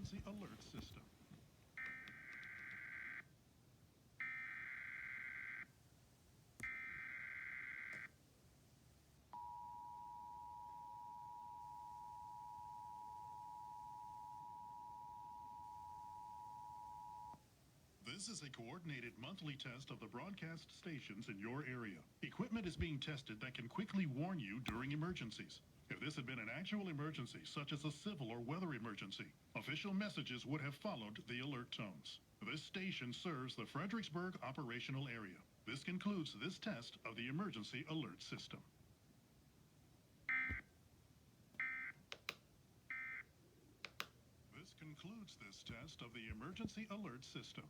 emergency alert system. This is a coordinated monthly test of the broadcast stations in your area. Equipment is being tested that can quickly warn you during emergencies. If this had been an actual emergency, such as a civil or weather emergency, official messages would have followed the alert tones. This station serves the Fredricksburg operational area. This concludes this test of the emergency alert system. This concludes this test of the emergency alert system.